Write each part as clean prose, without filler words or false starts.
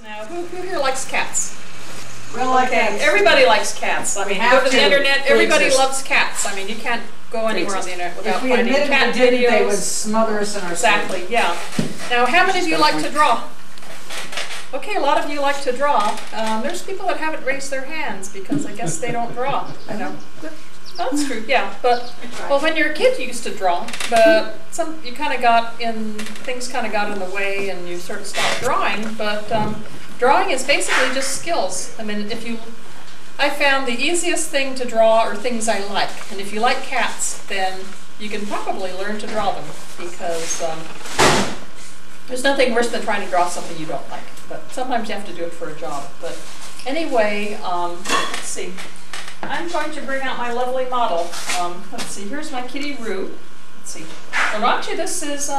Now, who here likes cats? We all like Okay, cats. everybody likes cats. I mean, you go to the internet, everybody loves cats. I mean, you can't go anywhere on the internet without finding cat videos. They would smother us in our Exactly, yeah. Now, how many of you like to draw? Okay, a lot of you like to draw. There's people that haven't raised their hands because I guess they don't draw. I know. That's true, yeah. But well, when you're a kid, you used to draw, but things kind of got in the way, and you sort of stopped drawing. But drawing is basically just skills. I mean, I found the easiest thing to draw are things I like, and if you like cats, then you can probably learn to draw them because there's nothing worse than trying to draw something you don't like. But sometimes you have to do it for a job. But anyway, let's see. I'm going to bring out my lovely model. Let's see, here's my kitty Roo. Let's see. And actually, this is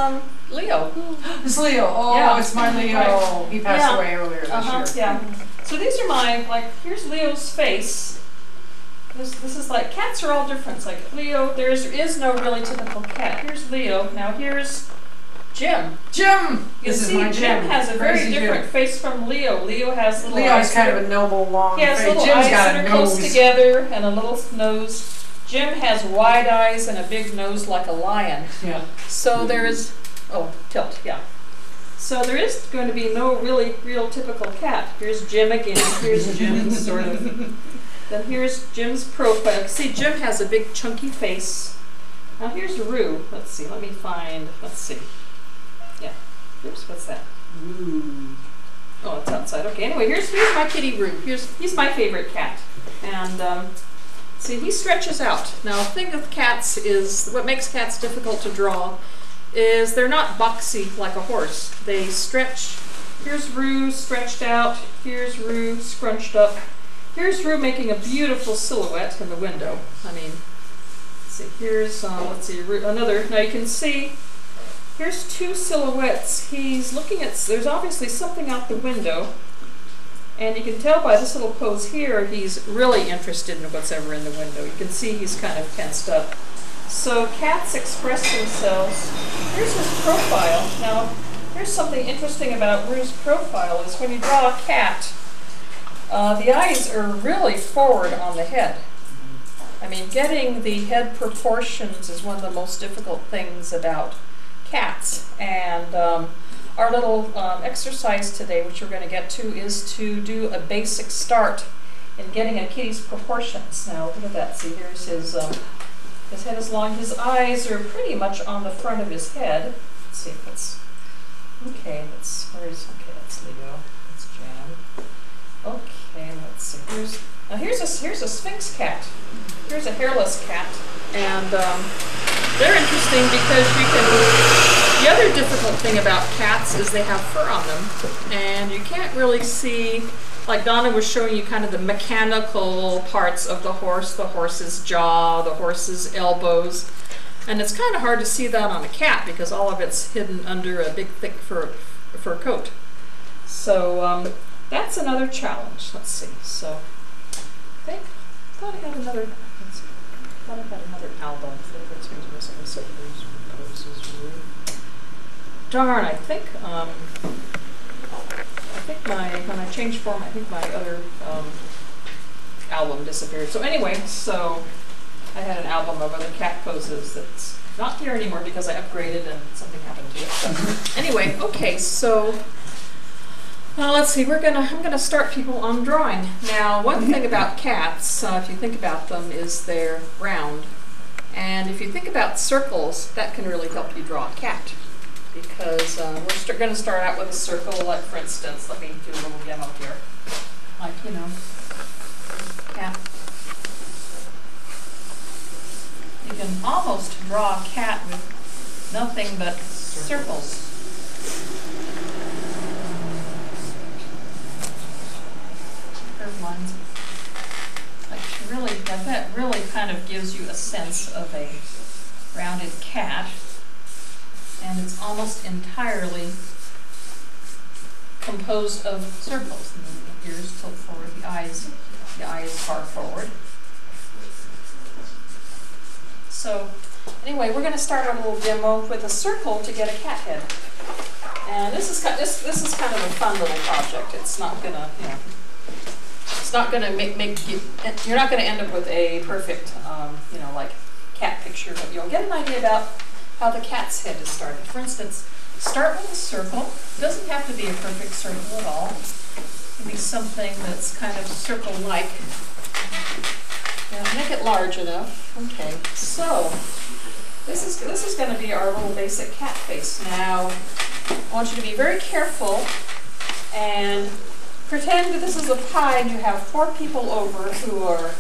Leo. It's Leo. Oh, yeah. It's my Leo. Right. He passed away earlier this year. Yeah. So these are here's Leo's face. This is like, cats are all different. It's like Leo, there is no really typical cat. Here's Leo. Now here's Jim. Jim! You see, Jim has a very different face from Leo. Leo has little eyes. Leo's kind of a noble, long face. He has little eyes that are close together and a little nose. Jim has wide eyes and a big nose like a lion. Yeah. So there is, tilt, yeah. So there is going to be no real typical cat. Here's Jim again. Here's Jim, sort of. Then here's Jim's profile. See, Jim has a big chunky face. Now here's Roo. Let's see, let's see. Yeah. Oops, what's that? Ooh. Oh, it's outside. Okay, anyway, here's my kitty Roo. He's my favorite cat. And see, he stretches out. Now, the thing with cats is, what makes cats difficult to draw is they're not boxy like a horse. They stretch. Here's Roo stretched out. Here's Roo scrunched up. Here's Roo making a beautiful silhouette in the window. I mean, let's see, here's, another. Now you can see, here's two silhouettes. He's looking at, there's obviously something out the window. And you can tell by this little pose here, he's really interested in what's ever in the window. You can see he's kind of tensed up. So cats express themselves. Here's his profile. Now, here's something interesting about Roo's profile is when you draw a cat, the eyes are really forward on the head. I mean, getting the head proportions is one of the most difficult things about cats. And our little exercise today, which we're going to get to, is to do a basic start in getting a kitty's proportions. Now, look at that. See, here's his head is long. His eyes are pretty much on the front of his head. Let's see if it's, that's Leo. That's Jan. Okay, let's see. Here's a Sphinx cat. Here's a hairless cat. And they're interesting because the other difficult thing about cats is they have fur on them. And you can't really see, like Donna was showing you kind of the mechanical parts of the horse's jaw, the horse's elbows. And it's kind of hard to see that on a cat because all of it's hidden under a big thick fur coat. So that's another challenge. Let's see. So I thought I had another album. Darn, I think when I changed form, I think my other album disappeared. So anyway, I had an album of other cat poses that's not here anymore because I upgraded and something happened to it. So anyway, okay, so let's see. I'm gonna start people on drawing. Now, one thing about cats, if you think about them, is they're round. And if you think about circles, that can really help you draw a cat. Because we're going to start out with a circle, like for instance, let me do a little demo here. Like, cat. You can almost draw a cat with nothing but circles. Curved lines. That really kind of gives you a sense of a rounded cat. And it's almost entirely composed of circles. And the ears tilt forward, the eyes far forward. So anyway, we're going to start our little demo with a circle to get a cat head. And this is kind of a fun little project. It's not gonna, you know, it's not gonna make you. You're not gonna end up with a perfect, you know, like cat picture, but you'll get an idea about how the cat's head is started. For instance, start with a circle. It doesn't have to be a perfect circle at all. It can be something that's kind of circle-like. Now make it large enough. Okay, so this is going to be our little basic cat face. Now I want you to be very careful and pretend that this is a pie and you have 4 people over who are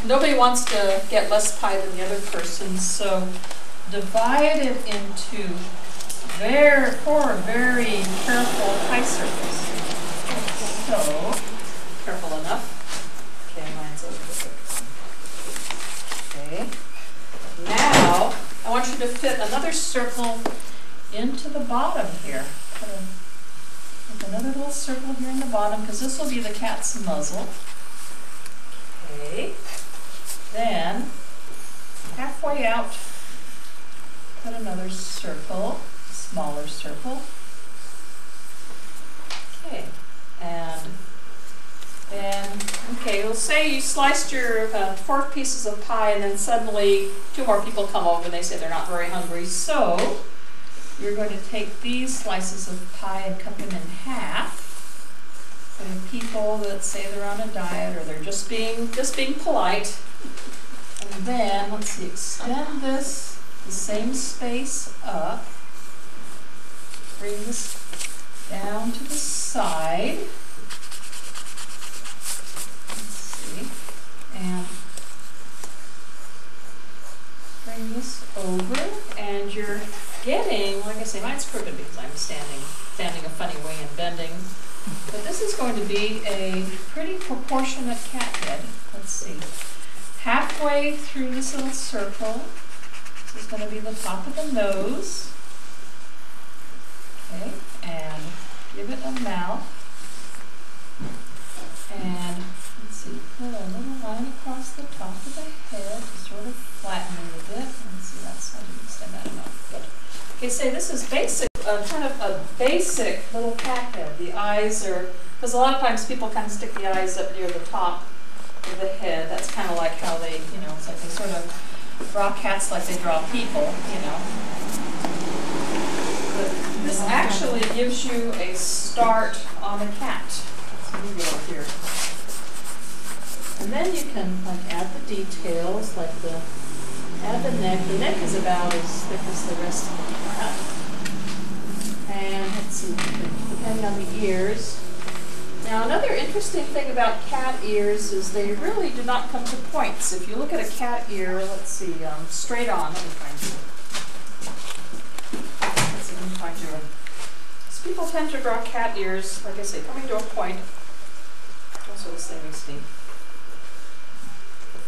nobody wants to get less pie than the other person, so divide it into 4 very careful pie circles. So, careful enough. Okay, mine's over. Okay. Now, I want you to fit another circle into the bottom here. Put another little circle here in the bottom, because this will be the cat's muzzle. Okay. Then, halfway out, put another circle, smaller circle. Okay. And then, okay, we'll say you sliced your 4 pieces of pie and then suddenly 2 more people come over and they say they're not very hungry. So, you're going to take these slices of pie and cut them in half. For people that say they're on a diet or they're just being polite. And then, let's see, extend this the same space up. Bring this down to the side. Let's see. And bring this over. And you're getting, like I say, mine's crooked because I'm standing a funny way and bending. But this is going to be a pretty proportionate cat head. Let's see. Halfway through this little circle, this is going to be the top of the nose. Okay, and give it a mouth. And let's see, put a little line across the top of the head to sort of flatten it a bit. Let's see, that's how you extend that enough. Good. Okay, say this is basic. Kind of a basic little cat head. The eyes are, because a lot of times people kind of stick the eyes up near the top of the head. That's kind of like how they, you know, it's like they sort of draw cats like they draw people, you know. But this actually gives you a start on a cat. So we go here. And then you can like add the details, like add the neck. The neck is about as thick as the rest of the cat. And let's see, depending on the ears. Now another interesting thing about cat ears is they really do not come to points. If you look at a cat ear, let's see, straight on, let me find you. Let's see, let me find you. So people tend to draw cat ears, like I say, coming to a point. Also the same as me.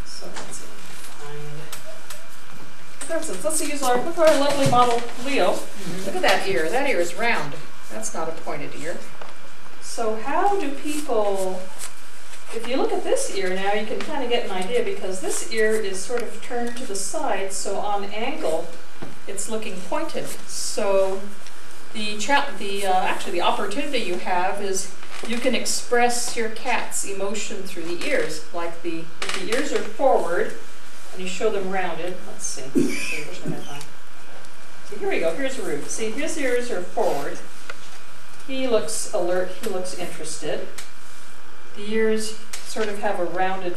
So let's see, for instance, let's use look at our lovely model Leo. Look at that ear. That ear is round. That's not a pointed ear. So how do people, if you look at this ear now, you can kind of get an idea because this ear is sort of turned to the side, so on angle, it's looking pointed. So actually the opportunity you have is you can express your cat's emotion through the ears. Like if the ears are forward, and you show them rounded. Let's see. Where's my headline? So here we go. Here's Rube. See, his ears are forward. He looks alert. He looks interested. The ears sort of have a rounded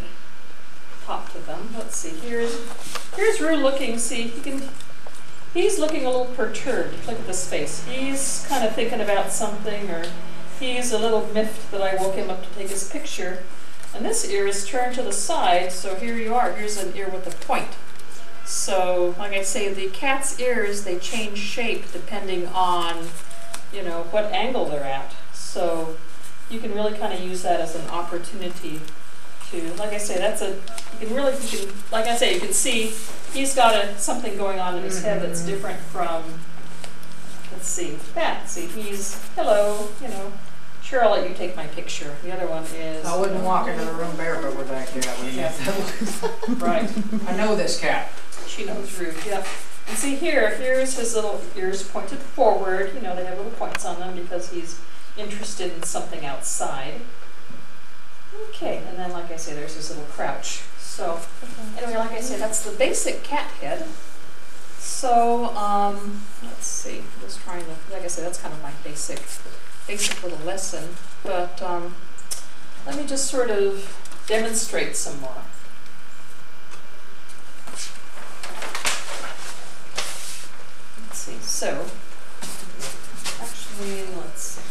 top to them. Let's see. Here's Rube looking. See, he's looking a little perturbed. Look at this face. He's kind of thinking about something, or he's a little miffed that I woke him up to take his picture. And this ear is turned to the side, so here you are. Here's an ear with a point. So, like I say, the cat's ears, they change shape depending on, you know, what angle they're at. So you can really kind of use that as an opportunity to, like I say, like I say, you can see he's got something going on in his head that's different from, let's see, that. See, he's, hello, you know. Sure, I'll let you take my picture. The other one is... I wouldn't walk into the room barefoot with that cat when he has that look. Right. I know this cat. She knows Ruth, yep. And see here's his little ears pointed forward. You know, they have little points on them because he's interested in something outside. Okay, and then like I say, there's his little crouch. So anyway, like I say, that's the basic cat head. So let's see. I'm just trying to, like I said, that's kind of my basic little lesson. But let me just sort of demonstrate some more. Let's see. So actually, let's see.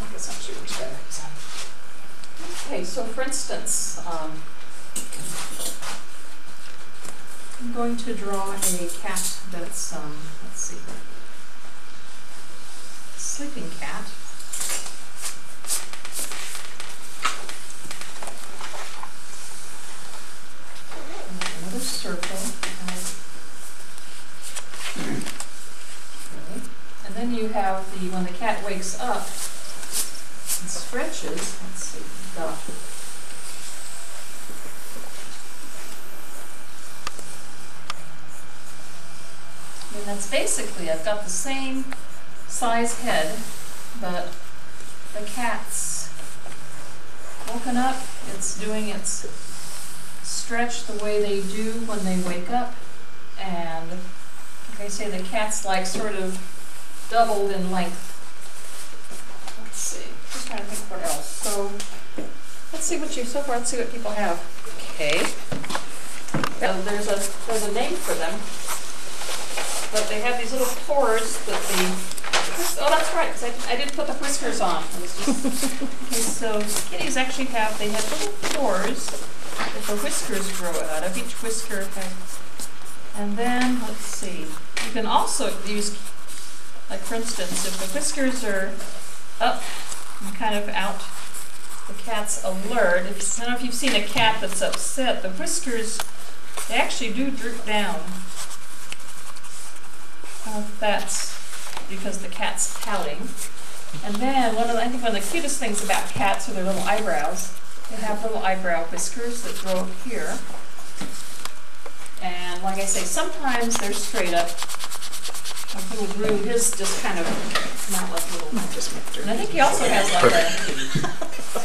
I guess actually works better. Okay, so for instance, I'm going to draw a cat that's, let's see, sleeping cat. Another circle. Okay. And then you have when the cat wakes up and stretches, let's see, dot. And that's basically, I've got the same size head, but the cat's woken up, it's doing its stretch the way they do when they wake up, and like I say, the cat's like sort of doubled in length. Let's see, just trying to think what else. So let's see what so far, let's see what people have. Okay. There's a name for them. But they have these little pores that oh, that's right, because I didn't put the whiskers on. It was just, okay, so kitties actually have little pores that the whiskers grow out of. Each whisker has, and then, let's see, you can also use, like for instance, if the whiskers are up and kind of out, the cat's alert. I don't know if you've seen a cat that's upset, the whiskers, they actually do droop down. That's because the cat's pouting. And then I think one of the cutest things about cats are their little eyebrows. They have little eyebrow whiskers that grow up here. And like I say, sometimes they're straight up. Like little Roo, his just kind of not like little. And I think he also has like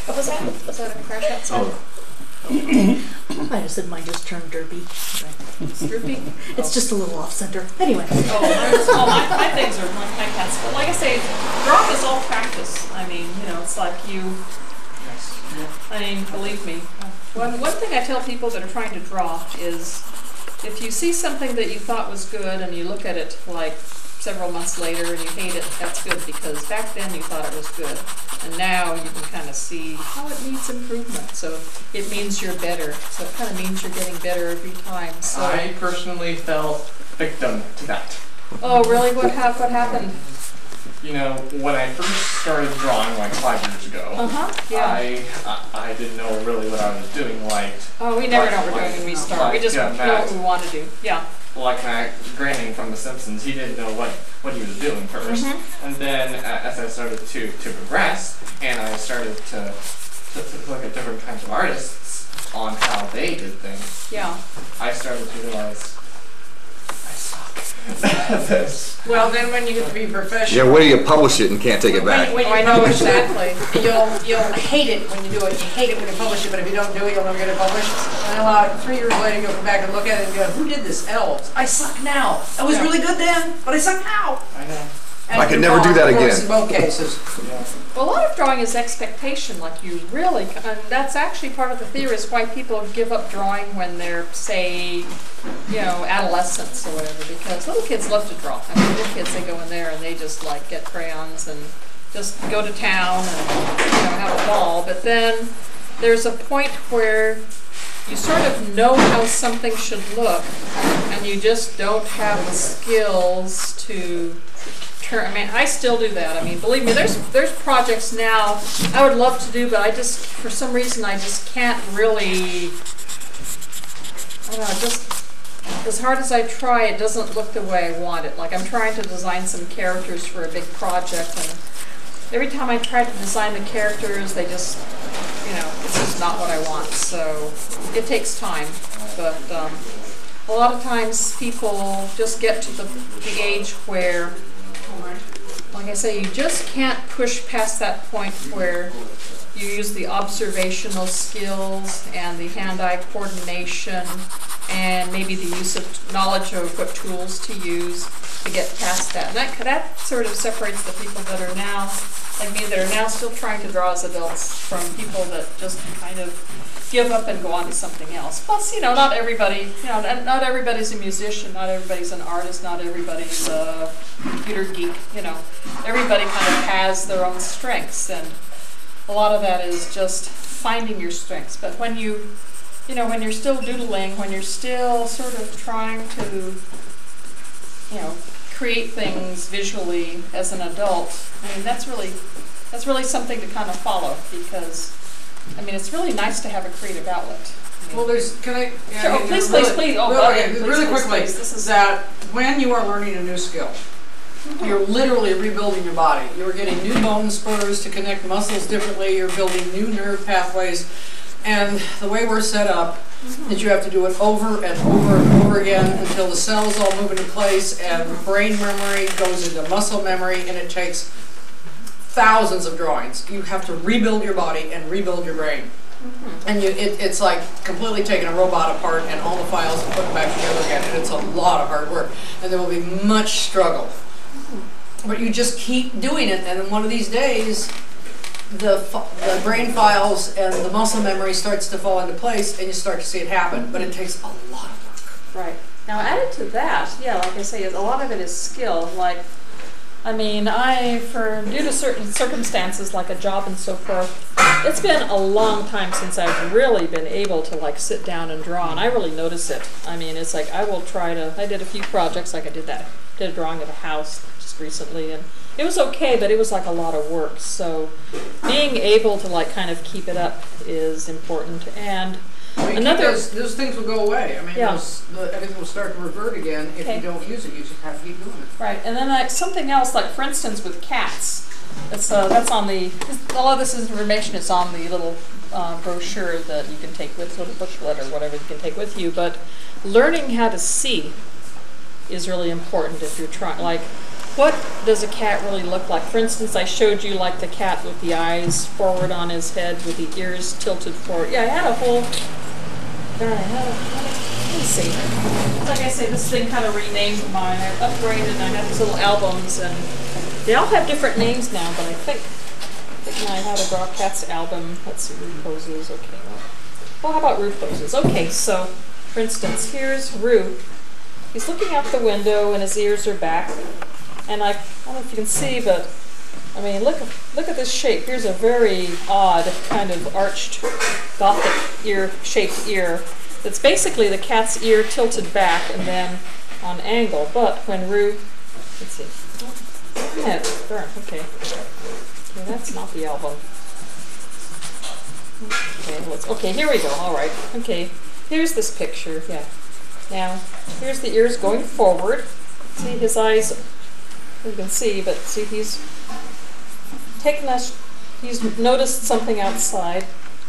what was that? Was that a crash outside? I might have said mine just turned derpy. Droopy? It's just a little off center. Anyway. My things are like my cats. But like I say, drawing is all practice. I mean, you know, it's like I mean, believe me. One thing I tell people that are trying to draw is if you see something that you thought was good and you look at it like several months later and you hate it, that's good, because back then you thought it was good. And now you can kind of see how it needs improvement. So it means you're better. So it kind of means you're getting better every time. So I personally fell victim to that. Oh, really? What happened? You know, when I first started drawing like 5 years ago, yeah. I didn't know really what I was doing. Oh, we never know what we're doing when we start. We just know what we want to do. Yeah. Like Matt Groening from The Simpsons, he didn't know what he was doing first. And then as I started to progress, and I started to look at different kinds of artists on how they did things, yeah, I started to realize I suck. This. Well, then when you get to be professional. Yeah, where do you publish it and can't take it back? When you publish exactly. You'll hate it when you do it. You hate it when you publish it, but if you don't do it, you'll never get it published. And then 3 years later, you'll come back and look at it and go, who did this? Elves. I suck now. I was really good then, but I suck now. I know. And I could never do that again. In both cases. Yeah. Well, a lot of drawing is expectation. Like you really, and that's actually part of the theory is why people give up drawing when they're, say, you know, adolescents or whatever. Because little kids love to draw. I mean, little kids, they go in there and they just like get crayons and just go to town and have a ball. But then there's a point where you sort of know how something should look, and you just don't have the skills to. I mean, I still do that. I mean, believe me, there's projects now I would love to do, but I just, for some reason, I just can't really, I don't know, just as hard as I try, it doesn't look the way I want it. Like I'm trying to design some characters for a big project, and every time I try to design the characters, they just, it's just not what I want. So it takes time, but a lot of times people just get to the age where, like I say, you just can't push past that point where you use the observational skills and the hand-eye coordination and maybe the use of knowledge of what tools to use to get past that. And that sort of separates the people that are now, like me, that are now still trying to draw as adults from people that just kind of give up and go on to something else. Plus, you know, not everybody, you know, not everybody's a musician, not everybody's an artist, not everybody's a computer geek, you know. Everybody kind of has their own strengths, and a lot of that is just finding your strengths. But when you know, when you're still doodling, when you're still sort of trying to, you know, create things visually as an adult, I mean, that's really something to kind of follow, because I mean, it's really nice to have a creative outlet. Well, can I? Yeah, sure. Please. Oh, really quickly. This is that when you are learning a new skill, you're literally rebuilding your body. You're getting new bone spurs to connect muscles differently. You're building new nerve pathways. And the way we're set up is you have to do it over and over and over again until the cells all move into place and brain memory goes into muscle memory, and it takes thousands of drawings. You have to rebuild your body and rebuild your brain. And it's like completely taking a robot apart and all the files and putting them back together again, and it's a lot of hard work. And there will be much struggle. But you just keep doing it, and then one of these days, the brain files and the muscle memory starts to fall into place, and you start to see it happen. But it takes a lot of work. Right. Now, added to that, yeah, like I say, a lot of it is skill. Like, I mean, due to certain circumstances, like a job and so forth, it's been a long time since I've really been able to like sit down and draw, and I really notice it. I mean, it's like I did a few projects, like I did a drawing of a house just recently, and it was okay, but it was like a lot of work. So being able to like kind of keep it up is important. And those things will go away. I mean, everything will start to revert again if you don't use it. You just have to keep doing it. Right, and then like something else, like for instance with cats, that's on the. All of this information is on the little brochure that you can take with, little booklet or whatever you can take with you. But learning how to see is really important if you're trying. Like, what does a cat really look like? For instance, I showed you like the cat with the eyes forward on his head with the ears tilted forward. Yeah, I had a whole. Let me see. Like I say, this thing kind of renamed mine. I upgraded, and I have these little albums, and they all have different names now. But I think I had a Draw Cats album. Let's see, Roo poses. Okay. Well, how about Roo poses? Okay, so for instance, here's Roo. He's looking out the window, and his ears are back. And I don't know if you can see, but I mean, look at this shape. Here's a very odd kind of arched Gothic shaped ear. It's basically the cat's ear tilted back and then on angle. But when Roo, let's see. Yeah, darn. Okay, that's not the album. Okay, here we go. All right. Okay, here's this picture. Yeah. Now, here's the ears going forward. See his eyes. You can see, but see, he's noticed something outside,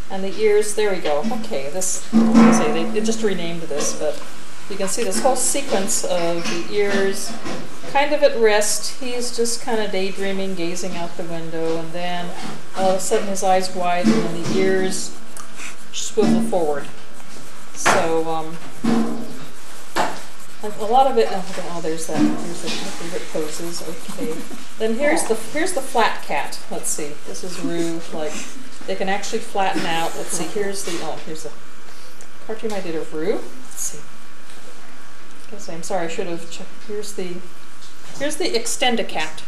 and the ears, there we go. Okay, they just renamed this, but you can see this whole sequence of the ears kind of at rest. He's just kind of daydreaming, gazing out the window, and then all of a sudden his eyes widen and the ears swivel forward. So, a lot of it. Oh, there's that. Here's the favorite poses. Okay. Then here's the flat cat. Let's see. This is Roo. Like, they can actually flatten out. Let's see. Here's the cartoon I did of Roo. Let's see. I'm sorry. I should have checked. Here's the Extend-A-Cat.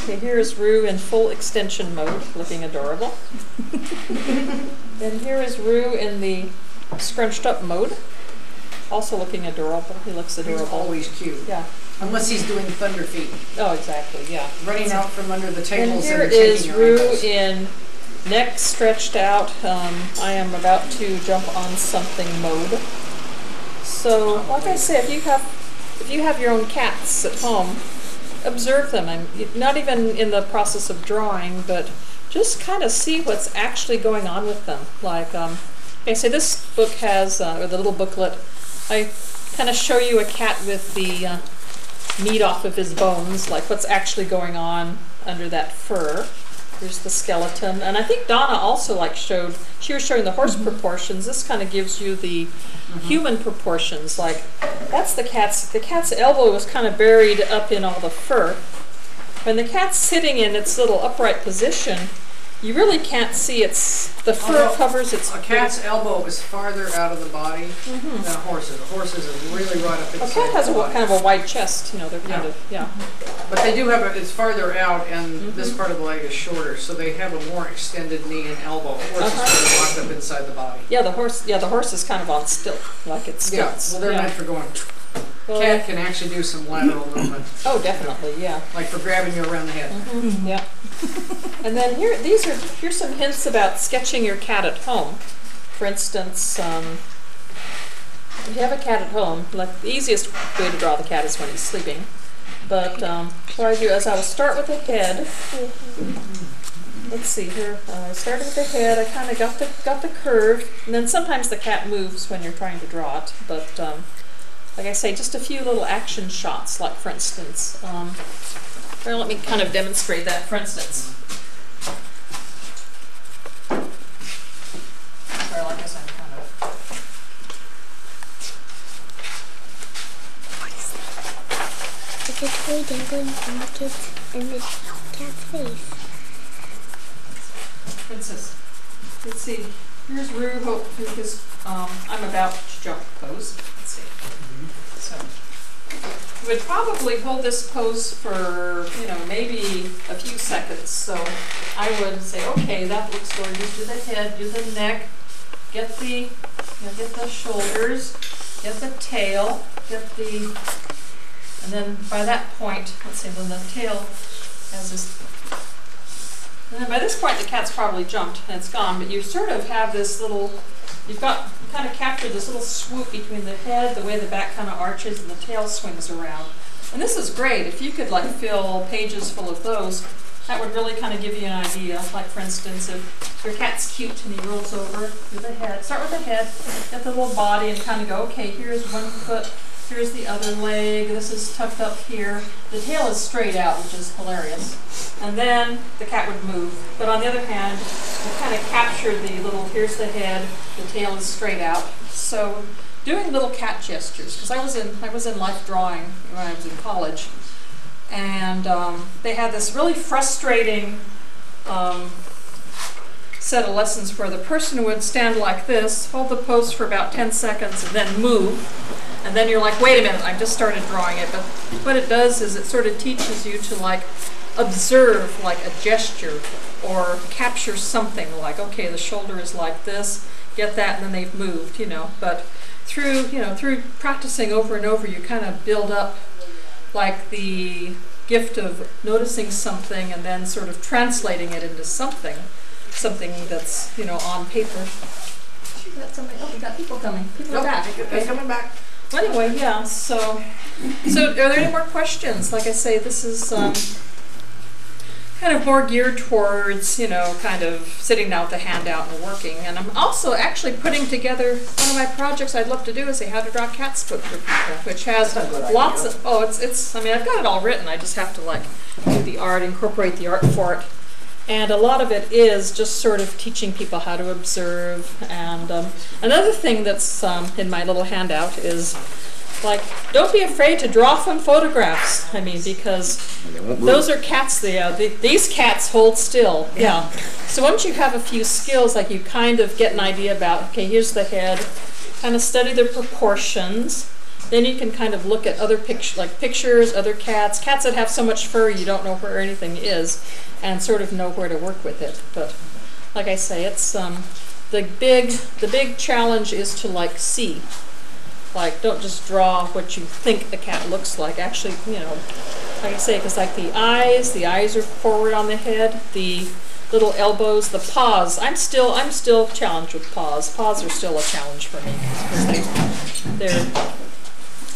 Okay. Here's Roo in full extension mode, looking adorable. Then here is Roo in the scrunched up mode. Also looking adorable. He looks adorable. He's always cute. Yeah. Unless he's doing thunder feet. Oh, exactly. Yeah. Running out from under the tables and taking your here is Roo ankles. in neck stretched out. I am about to jump on something mode. So, like I said, if you have your own cats at home, observe them. I'm not even in the process of drawing, but just kind of see what's actually going on with them. Like, okay, so this book has, or the little booklet, I kind of show you a cat with the meat off of his bones, like what's actually going on under that fur. Here's the skeleton, and I think Donna also she was showing the horse proportions. This kind of gives you the human proportions. Like that's the cat's elbow is kind of buried up in all the fur. When the cat's sitting in its little upright position, you really can't see the fur covers its. A cat's elbow is farther out of the body than a horse's. A horse's is really right up inside. A cat has kind of a wide chest, you know. They're kind of But they do have it's farther out, and this part of the leg is shorter, so they have a more extended knee and elbow. A horse is sort of locked up inside the body. Yeah, the horse is kind of on stilt, like it's stilts. Yeah, well, they're meant for going. Cat can actually do some lateral movement. Oh, definitely, yeah. Like for grabbing you around the head. Yeah. And then here's some hints about sketching your cat at home. For instance, if you have a cat at home, like the easiest way to draw the cat is when he's sleeping. But what I do is I will start with the head. Let's see here. I started with the head. I kind of got the curve, and then sometimes the cat moves when you're trying to draw it. But like I say, just a few little action shots. Like for instance, here, let me kind of demonstrate that. For instance, well, I guess I'm kind of. It's a toy dangling from the kid's in the cat's face. Princess. Let's see. Here's Rue because I'm about to jump pose. Let's see. So you would probably hold this pose for maybe a few seconds. So I would say, okay, that looks gorgeous. Do the head, do the neck, get the shoulders, get the tail, and then by that point, let's see, then the tail has this. And then by this point, the cat's probably jumped and it's gone, but you sort of have this little, you kind of captured this little swoop between the head, the way the back kind of arches, and the tail swings around. And this is great. If you could fill pages full of those, that would really kind of give you an idea. Like for instance, if your cat's cute and he rolls over, do the head, start with the head, get the little body and kind of go, okay, here's one foot, here's the other leg, this is tucked up here. The tail is straight out, which is hilarious. And then the cat would move. But on the other hand, you kind of capture the little, here's the head, the tail is straight out. So doing little cat gestures, because I was in life drawing when I was in college. And they had this really frustrating set of lessons where the person would stand like this, hold the pose for about 10 seconds, and then move. And then you're like, wait a minute, I just started drawing it. But what it does is it sort of teaches you to observe a gesture or capture something like, okay, the shoulder is like this, get that, and then they've moved, But through practicing over and over, you kind of build up the gift of noticing something and then sort of translating it into something that's, on paper. Got somebody, oh, we got people coming. People are back. They're coming back. Well, anyway, yeah, so are there any more questions? Like I say, this is kind of more geared towards, kind of sitting down with the handout and working. And I'm also actually putting together one of my projects I'd love to do is a How to Draw Cats book for people, which has lots of, I've got it all written. I just have to do the art, incorporate the art for it. And a lot of it is just sort of teaching people how to observe. And another thing that's in my little handout is, don't be afraid to draw from photographs. Because those are cats. These cats hold still. Yeah. So once you have a few skills, you kind of get an idea about, okay, here's the head, kind of study the proportions. Then you can kind of look at other pictures, other cats that have so much fur you don't know where anything is, and sort of know where to work with it. But like I say, it's the big challenge is to see. Don't just draw what you think a cat looks like. Actually, like I say, because the eyes are forward on the head, the little elbows, the paws. I'm still challenged with paws. Paws are still a challenge for me because they're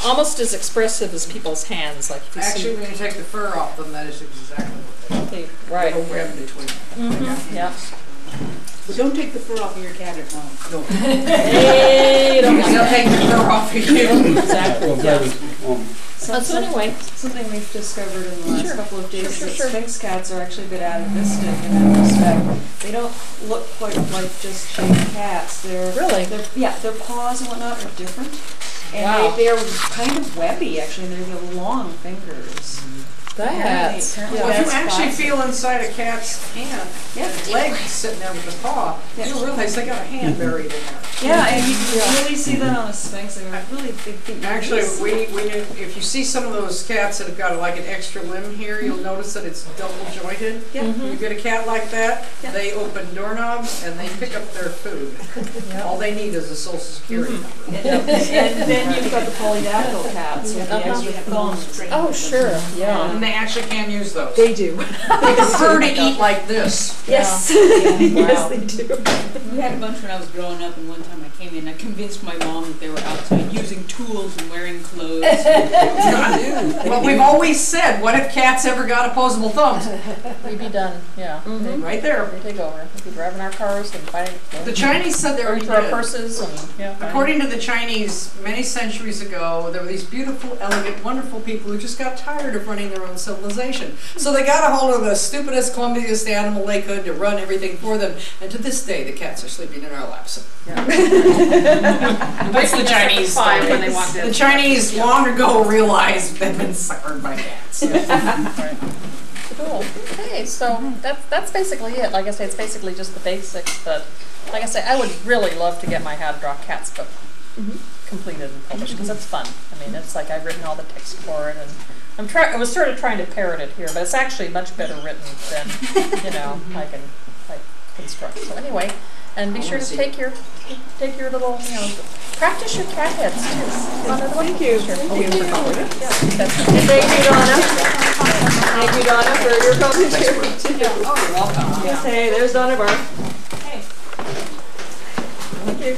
almost as expressive as people's hands. Actually, when you take the fur off them, that is exactly what they right. little web between them. Yeah. But don't take the fur off of your cat at home. No. Hey, don't They'll take the fur off of you. Exactly, yeah. So anyway, Something we've discovered in the last Sure. couple of days Sure, is sure, that Sphinx cats are actually a bit atavistic in that respect. They don't look quite like just shaped cats. Really? Their paws and whatnot are different. And Wow. they're kind of webby, actually, and they have long fingers. that's Apparently Well, if you that's actually classic. feel inside a cat's hand, leg sitting there with the paw, you'll realize they got a hand buried in there. Yeah, and you can really see that on a Sphinx. They have really big feet. Actually, if you see some of those cats that have got like an extra limb here, you'll notice that it's double jointed. Yeah. You get a cat like that, they open doorknobs and they pick up their food. All they need is a social security number. And then you've got the polydactyl cats with the extra thumbs. Oh, sure. Yeah. And they actually can use those. They do. They prefer to eat like this. Yes. Wow. Yes, they do. We had a bunch when I was growing up, and one time I came in, I convinced my mom that they were outside using tools and wearing clothes. Well, we've always said, what if cats ever got opposable thumbs? We'd be done. Yeah. Right there. They take over. We'd be driving our cars and fighting. The Chinese said they already for our did. purses and yeah. According to the Chinese, many centuries ago, there were these beautiful, elegant, wonderful people who just got tired of running their own civilization. So they got a hold of the stupidest, clumsiest animal they could to run everything for them. And to this day, the cats are sleeping in our laps. That's the Chinese Fine story. when they walked in. The Chinese long ago realized they've been suckered by cats. Right. Cool. Okay, so that's basically it. Like I say, it's basically just the basics. But like I say, I would really love to get my How to Draw Cats book completed and published because it's fun. I mean, it's like I've written all the text for it, and I was sort of trying to parrot it here, but it's actually much better written than I can construct. So anyway, and be sure to take your little practice your cat heads too. Thank you. Sure. Thank you. That's Thank you, Donna. Thank you, Donna, for your contribution. Oh, you're welcome. Yes, hey, there's Donna Barr. Hey. Thank you.